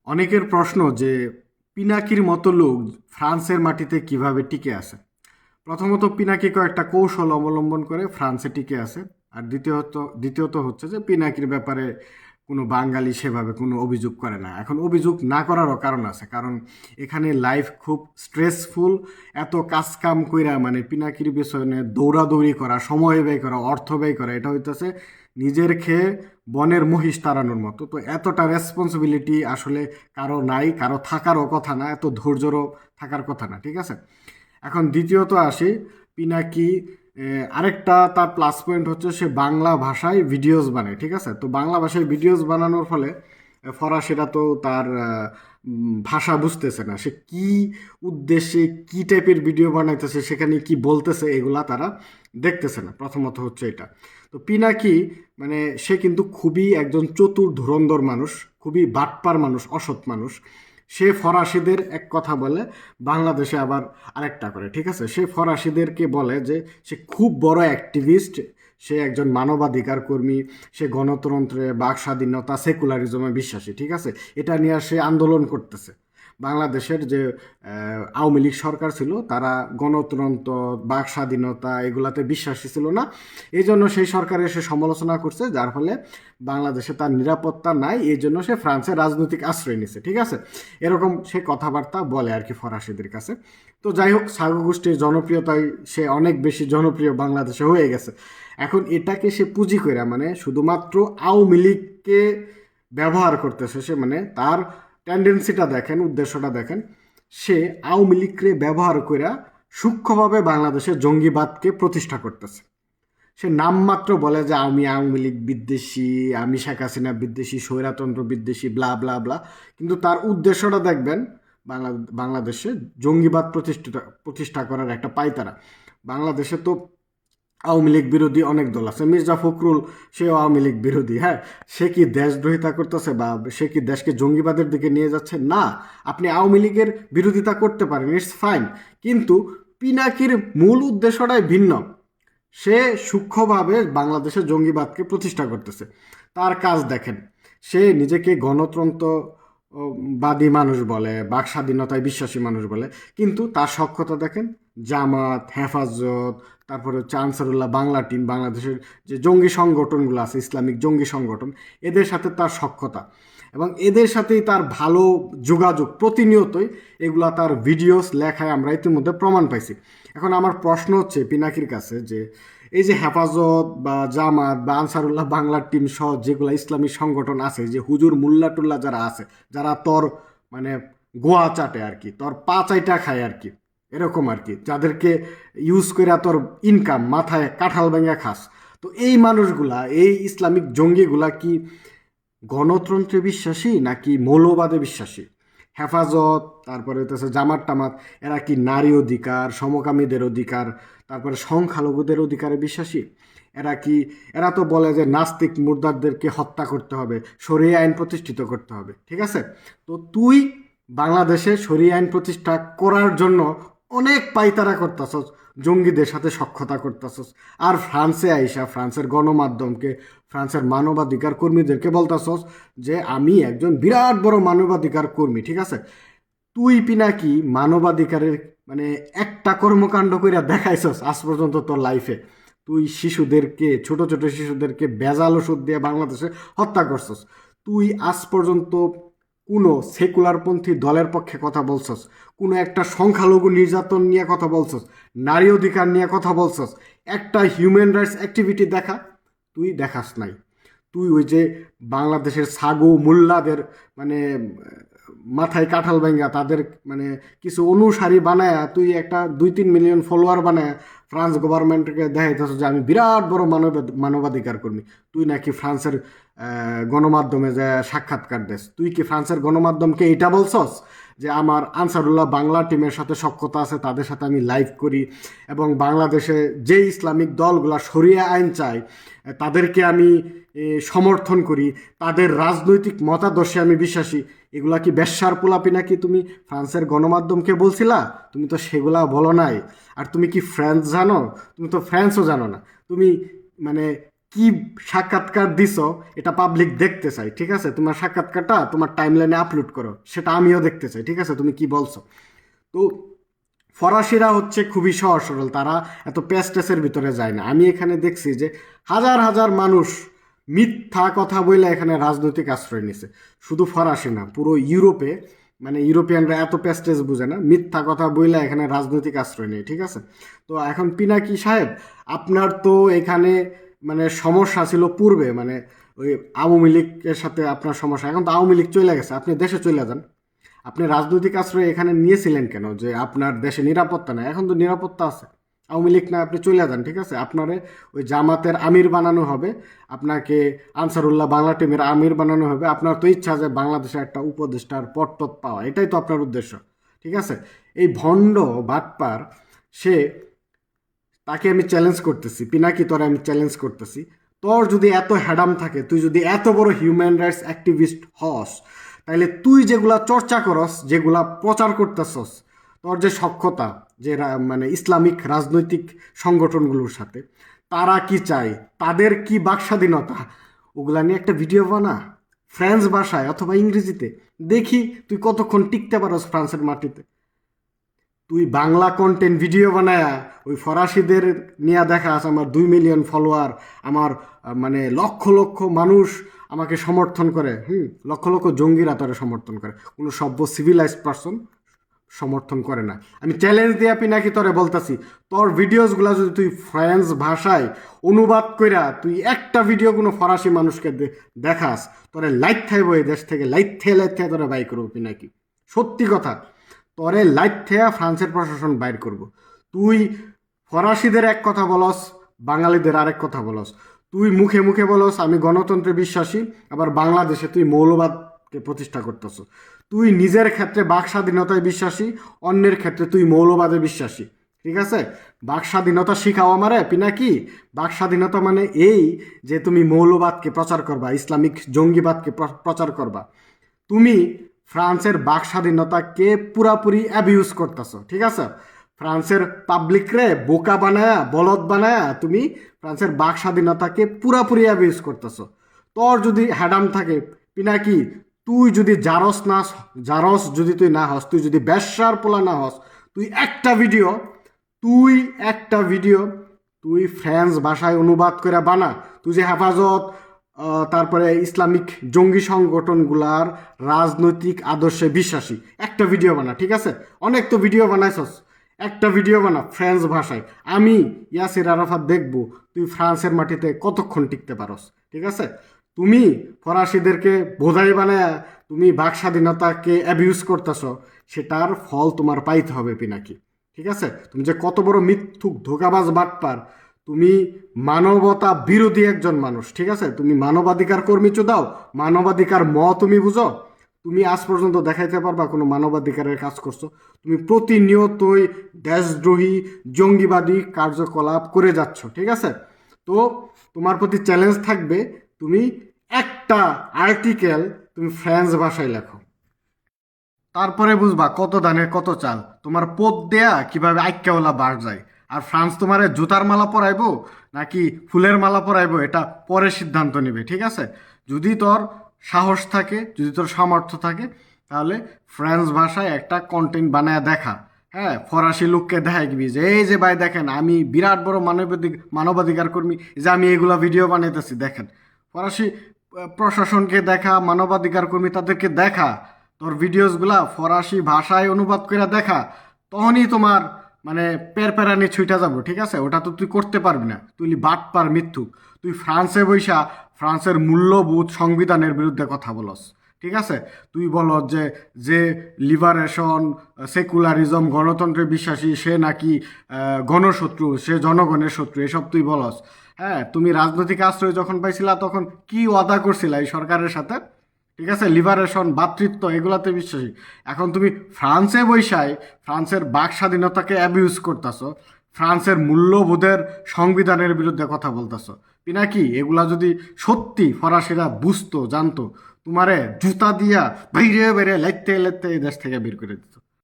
অনেকের প্রশ্ন যে পিনাকির মতো লোক ফ্রান্সের মাটিতে কিভাবে টিকে আছে। প্রথমত পিনাকি কয়েকটা কৌশল অবলম্বন করে ফ্রান্সে টিকে আছে। আর দ্বিতীয়ত হচ্ছে যে পিনাকির ব্যাপারে কোনো বাঙালি সেভাবে কোনো অভিযোগ করে না। এখন অভিযোগ না করারও কারণ আছে, কারণ এখানে লাইফ খুব স্ট্রেসফুল। এত কাজ কাম কইরা মানে পিনাকির পেছনে দৌড়াদৌড়ি করা, সময় ব্যয় করা, অর্থ ব্যয় করা, এটা হইতেছে নিজের খেয়ে বনের মহিষ তাড়ানোর মতো। তো এতটা রেসপন্সিবিলিটি আসলে কারো নাই, কারো থাকারও কথা না, এত ধৈর্যরও থাকার কথা না, ঠিক আছে। এখন দ্বিতীয়ত আসি, পিনাকি আরেকটা তার প্লাস পয়েন্ট হচ্ছে সে বাংলা ভাষায় ভিডিওস বানায়, ঠিক আছে। তো বাংলা ভাষায় ভিডিওস বানানোর ফলে ফরাসিরা তো তার ভাষা বুঝতেছে না, সে কি উদ্দেশ্যে কি টাইপের ভিডিও বানাইতেছে, সেখানে কি বলতেছে, এগুলা তারা দেখতেছে না। প্রথমত হচ্ছে এটা। তো পিনাকি মানে সে কিন্তু খুবই একজন চতুর ধুরন্ধর মানুষ, খুবই বাটপার মানুষ, অসৎ মানুষ। সে ফরাসিদের এক কথা বলে, বাংলাদেশে আবার আরেকটা করে, ঠিক আছে। সে ফরাসিদেরকে বলে যে সে খুব বড় অ্যাক্টিভিস্ট, সে একজন মানবাধিকার কর্মী, সে গণতন্ত্রে, বাক স্বাধীনতা, সেকুলারিজমে বিশ্বাসী, ঠিক আছে। এটা নিয়ে সে আন্দোলন করতেছে। বাংলাদেশের যে আওয়ামী লীগ সরকার ছিল, তারা গণতন্ত্র, বাক স্বাধীনতা এগুলাতে বিশ্বাসী ছিল না। এই জন্য সেই সরকারের সে সমালোচনা করছে, যার ফলে বাংলাদেশে তার নিরাপত্তা নাই, এই জন্য সে ফ্রান্সের রাজনৈতিক আশ্রয় নিছে, ঠিক আছে। এরকম সে কথাবার্তা বলে আর কি ফরাসিদের কাছে। তো যাই হোক, সাগু গোষ্ঠীর জনপ্রিয়তায় সে অনেক বেশি জনপ্রিয় বাংলাদেশে হয়ে গেছে। এখন এটাকে সে পুঁজি করে মানে শুধুমাত্র আওয়ামী লীগকে ব্যবহার করতেছে সে, মানে তার টেন্ডেন্সিটা দেখেন, উদ্দেশ্যটা দেখেন। সে আওয়ামী লীগকে ব্যবহার করে সূক্ষ্মভাবে বাংলাদেশের জঙ্গিবাদকে প্রতিষ্ঠা করতেছে। সে নামমাত্র বলে যে আমি আওয়ামী লীগ বিদ্বেষী, আমি শেখ হাসিনা বিদ্বেষী, স্বৈরতন্ত্র বিদ্বেষী, ব্লা ব্লা ব্লা। কিন্তু তার উদ্দেশ্যটা দেখবেন, বাংলাদেশে জঙ্গিবাদ প্রতিষ্ঠা করার একটা পায়তারা। বাংলাদেশে তো আওয়ামী লীগ বিরোধী অনেক দল আছে, মির্জা ফখরুল সেও আওয়ামী লীগ বিরোধী। হ্যাঁ, সে কি দেশদ্রোহিতা করতেছে বা সে কি দেশকে জঙ্গিবাদের দিকে নিয়ে যাচ্ছে? না। আপনি আওয়ামী লীগের বিরোধিতা করতে পারেন, ইটস ফাইন, কিন্তু পিনাকির মূল উদ্দেশ্যটাই ভিন্ন। সে সূক্ষ্মভাবে বাংলাদেশের জঙ্গিবাদকে প্রতিষ্ঠা করতেছে। তার কাজ দেখেন, সে নিজেকে গণতন্ত্রবাদী মানুষ বলে, বাক স্বাধীনতায় বিশ্বাসী মানুষ বলে, কিন্তু তার সক্ষতা দেখেন, জামাত, হেফাজত, তারপরে হচ্ছে আনসারুল্লাহ বাংলা টিম, বাংলাদেশের যে জঙ্গি সংগঠনগুলো আছে, ইসলামিক জঙ্গি সংগঠন, এদের সাথে তার সক্ষতা এবং এদের সাথেই তার ভালো যোগাযোগ প্রতিনিয়তই, এগুলা তার ভিডিওস লেখায় আমরা ইতিমধ্যে প্রমাণ পাইছি। এখন আমার প্রশ্ন হচ্ছে পিনাকির কাছে যে এই যে হেফাজত বা জামাত বা আনসারুল্লাহ বাংলার টিম সহ যেগুলো ইসলামী সংগঠন আছে, যে হুজুর মুল্লা টুল্লা যারা আছে, যারা তোর মানে গোয়া চাটে আর কি, তোর পা চাইটা খায় আর কি, এরকম আর কি, যাদেরকে ইউজ করে তোর ইনকাম, মাথায় কাঁঠাল ভেঙে খাস। তো এই মানুষগুলা, এই ইসলামিক জঙ্গিগুলা কি গণতন্ত্রে বিশ্বাসী নাকি মৌলবাদে বিশ্বাসী? হেফাজত, তারপরে হচ্ছে জামাত টামাত, এরা কি নারী অধিকার, সমকামীদের অধিকার, তারপরে সংখ্যালঘুদের অধিকারে বিশ্বাসী? এরা কি, এরা তো বলে যে নাস্তিক মুর্দারদেরকে হত্যা করতে হবে, শরিয়া আইন প্রতিষ্ঠিত করতে হবে, ঠিক আছে। তো তুই বাংলাদেশে শরিয়া আইন প্রতিষ্ঠা করার জন্য অনেক পাইতারা করতেছস, জঙ্গিদের সাথে সখ্যতা করতেছস, আর ফ্রান্সে আইসা ফ্রান্সের গণমাধ্যমকে, ফ্রান্সের মানবাধিকার কর্মীদেরকে বলতেছস যে আমি একজন বিরাট বড় মানবাধিকার কর্মী, ঠিক আছে। তুই পিনাকি মানবাধিকারের মানে একটা কর্মকাণ্ড কইরা দেখাইছস আজ পর্যন্ত তোর লাইফে? তুই শিশুদেরকে, ছোট ছোট শিশুদেরকে ভেজাল ওষুধ দিয়ে বাংলাদেশে হত্যা করছস। তুই আজ পর্যন্ত কোনো সেকুলারপন্থী দলের পক্ষে কথা বলছস? কোনো একটা সংখ্যালঘু নির্যাতন নিয়ে কথা বলছস? নারী অধিকার নিয়ে কথা বলছস? একটা হিউম্যান রাইটস অ্যাক্টিভিটি দেখা? তুই দেখাস নাই। তুই ওই যে বাংলাদেশের সাগু মোল্লাদের মানে মাথায় কাঁঠাল ভাঙ্গা, তাদের মানে কিছু অনুসারী বানায়া, তুই একটা 2-3 মিলিয়ন ফলোয়ার বানায় ফ্রান্স গভর্নমেন্টকে দেখাইতেছ যে আমি বিরাট বড় মানবাধিকার কর্মী। তুই নাকি ফ্রান্সের গণমাধ্যমে যে সাক্ষাৎকার দেস, তুই কি ফ্রান্সের গণমাধ্যমকে এটা বলছস যে আমার আনসারুল্লাহ বাংলা টিমের সাথে সখ্যতা আছে, তাদের সাথে আমি লাইভ করি, এবং বাংলাদেশে যে ইসলামিক দলগুলা শরিয়া আইন চায় তাদেরকে আমি সমর্থন করি, তাদের রাজনৈতিক মতাদর্শে আমি বিশ্বাসী? এগুলা কি বেশ্যার পোলাপি নাকি তুমি ফ্রান্সের গণমাধ্যমকে বলছিলা? তুমি তো সেগুলা বলো নাই। আর তুমি কি ফ্রান্স জানো? তুমি তো ফ্রান্সও জানো না। তুমি মানে কি সাক্ষাৎকার দিছো এটা পাবলিক দেখতে চাই, ঠিক আছে? তোমার সাক্ষাৎকারটা তোমার টাইমলাইনে আপলোড করো, সেটা আমিও দেখতে চাই, ঠিক আছে? তুমি কি বলছো। তো ফরাসিরা হচ্ছে খুবই সহজ সরল, তারা এত প্যাস্টেসের ভিতরে যায় না। আমি এখানে দেখছি যে হাজার হাজার মানুষ মিথ্যা কথা বলে এখানে রাজনৈতিক আশ্রয় নিছে। শুধু ফরাসি না, পুরো ইউরোপে, মানে ইউরোপিয়ানরা এত প্যাস্টেজ বুঝে না, মিথ্যা কথা বইলে এখানে রাজনৈতিক আশ্রয় নেই, ঠিক আছে? তো এখন পিনাকি সাহেব, আপনার তো এখানে মানে সমস্যা ছিল পূর্বে, মানে ওই আওয়ামী লীগের সাথে আপনার সমস্যা, এখন তো আওয়ামী লীগ চলে গেছে, আপনি দেশে চলে যান। আপনি রাজনৈতিক আশ্রয় এখানে নিয়েছিলেন কেন? যে আপনার দেশে নিরাপত্তা নাই, এখন তো নিরাপত্তা আছে। আওয়ামী লীগ না, আপনি চলে যান, ঠিক আছে? আপনারে ওই জামাতের আমির বানানো হবে, আপনাকে আনসারুল্লাহ বাংলা টিমের আমির বানানো হবে। আপনার তো ইচ্ছা যে বাংলাদেশে একটা উপদেষ্টার পদ টদ পাওয়া, এটাই তো আপনার উদ্দেশ্য, ঠিক আছে? এই ভণ্ড বাটপার সে, তাকে আমি চ্যালেঞ্জ করতেছি, পিনাকি তোরে আমি চ্যালেঞ্জ করতেছি, তোর যদি এত হ্যাডাম থাকে, তুই যদি এত বড় হিউম্যান রাইটস অ্যাক্টিভিস্ট হস, তাইলে তুই যেগুলা চর্চা করস, যেগুলা প্রচার করতেছস, তোর যে সক্ষতা, যে মানে ইসলামিক রাজনৈতিক সংগঠনগুলোর সাথে তারা কি চায়, তাদের কি বাকস্বাধীনতা, ওগুলা নিয়ে একটা ভিডিও বানা ফ্রান্স ভাষায় অথবা ইংরেজিতে, দেখি তুই কতক্ষণ টিকতে পারস ফ্রান্সের মাটিতে। তুই বাংলা কন্টেন্ট ভিডিও বানায়া ওই ফরাসিদের নিয়ে দেখাস আমার 2 মিলিয়ন ফলোয়ার, আমার মানে লক্ষ লক্ষ মানুষ আমাকে সমর্থন করে, লক্ষ লক্ষ জঙ্গিরা তোরে সমর্থন করে, কোনো সভ্য সিভিলাইজড পারসন সমর্থন করে না। আমি চ্যালেঞ্জ দিয়া পিনাকি তোরে বলতাছি, তোর ভিডিওসগুলো যদি তুই ফ্রেঞ্চ ভাষায় অনুবাদ কইরা তুই একটা ভিডিও কোনো ফরাসি মানুষকে দেখাস, তোরে লাইট থাইব এই দেশ থেকে, লাইট থেকে তোরে বাই করবো পিনাকি, সত্যি কথা। তোরে লাইট থেকে ফ্রান্সের প্রশাসন বাইর করব। তুই ফরাসিদের এক কথা বলস, বাঙালিদের আরেক কথা বলস। তুই মুখে মুখে বলস আমি গণতন্ত্রে বিশ্বাসী, আবার বাংলাদেশে তুই মৌলবাদকে প্রতিষ্ঠা করতেছ। তুই নিজের ক্ষেত্রে বাক স্বাধীনতায় বিশ্বাসী, অন্যের ক্ষেত্রে তুই মৌলবাদে বিশ্বাসী, ঠিক আছে? বাক স্বাধীনতা শিখাও আমারে পিনাকি। বাক স্বাধীনতা মানে এই যে তুমি মৌলবাদকে প্রচার করবা, ইসলামিক জঙ্গিবাদকে প্রচার করবা। তুমি ফ্রান্সের বাক স্বাধীনতাকে পুরাপুরি অ্যাবিউজ করতেছো, ঠিক আছে? ফ্রান্সের পাবলিকরে বোকা বানায়া, বলদ বানায়া তুমি ফ্রান্সের বাক স্বাধীনতাকে পুরাপুরি অ্যাবিউজ করতেছো। তোর যদি হ্যাডাম থাকে পিনাকি, তুই যদি জারস যদি তুই না হস, তুই যদি বেশ্যার পোলা না হস, তুই একটা ভিডিও তুই ফ্রান্স ভাষায় অনুবাদ করে বানা। তুই যে হেফাজত, তারপরে ইসলামিক জঙ্গি সংগঠনগুলার রাজনৈতিক আদর্শে বিশ্বাসী, একটা ভিডিও বানা, ঠিক আছে? অনেক তো ভিডিও বানাইছস, একটা ভিডিও বানা ফ্রান্স ভাষায়। আমি ইয়াসির আরাফাত দেখবো তুই ফ্রান্সের মাটিতে কতক্ষণ টিকতে পারস, ঠিক আছে? তুমি ফরাসিদেরকে বোধাই বানায় তুমি বাক স্বাধীনতাকে অ্যাবিউজ করতেছ, সেটার ফল তোমার পাইতে হবে পিনাকি, ঠিক আছে? তুমি যে কত বড় মিথ্যুক ধোকাবাজ বাটপার, তুমি মানবতা বিরোধী একজন মানুষ, ঠিক আছে? তুমি মানবাধিকার কর্মী চোদাও, মানবাধিকার তুমি বুঝো? তুমি আজ পর্যন্ত দেখাইতে পারবা কোনো মানবাধিকারের কাজ করছো? তুমি প্রতিনিয়তই দেশদ্রোহী জঙ্গিবাদী কার্যকলাপ করে যাচ্ছ, ঠিক আছে? তো তোমার প্রতি চ্যালেঞ্জ থাকবে, তুমি একটা আর্টিকেল তুমি ফ্রান্স ভাষায় লেখো, তারপরে বুঝবা কত ধানের কত চাল। তোমার পদ দেয়া কিভাবে আইক্যাওয়ালা বার যায়। আর ফ্রান্স তোমারে জুতার মালা পরাইবো নাকি ফুলের মালা পরাইবো, এটা পরে সিদ্ধান্ত নিবে, ঠিক আছে? যদি তোর সাহস থাকে, যদি তোর সামর্থ্য থাকে, তাহলে ফ্রান্স ভাষায় একটা কন্টেন্ট বানায় দেখা। হ্যাঁ, ফরাসি লোককে দেখাই দিবি যে এই যে ভাই দেখেন আমি বিরাট বড় মানবাধিকার কর্মী, যে আমি এগুলা ভিডিও বানাইতেছি দেখেন। ফরাসি প্রশাসনকে দেখা, মানবাধিকার কর্মী তাদেরকে দেখা, তোর ভিডিওসগুলা ফরাসি ভাষায় অনুবাদ করে দেখা, তখনই তোমার মানে পেরপেরানি ছুইটা যাবো, ঠিক আছে? ওটা তো তুই করতে পারবি না, তুই বাটপার মিথ্যুক। তুই ফ্রান্সে বৈশা ফ্রান্সের মূল্যবোধ সংবিধানের বিরুদ্ধে কথা বলস, ঠিক আছে? তুই বল যে যে লিবারেশন, সেকুলারিজম, গণতন্ত্রে বিশ্বাসী সে নাকি গণশত্রু, সে জনগণের শত্রু, এসব তুই বলস। হ্যাঁ, তুমি রাজনৈতিক আশ্রয় যখন পাইছিলা তখন কি ওয়াদা করছিলা এই সরকারের সাথে, ঠিক আছে? লিবারেশন, ভ্রাতৃত্ব, এগুলাতে বিশ্বাসী। এখন তুমি ফ্রান্সে বৈশায় ফ্রান্সের বাক স্বাধীনতাকে অ্যাবিউজ করতেছো, ফ্রান্সের মূল্যবোধের সংবিধানের বিরুদ্ধে কথা বলতেছো। পিনাকি, এগুলা যদি সত্যি ফরাসিরা বুঝতো, জানতো, তোমারে জুতা দিয়া বাইরে বাইরে লেতে লেতে এই দেশ থেকে বের করে দিত।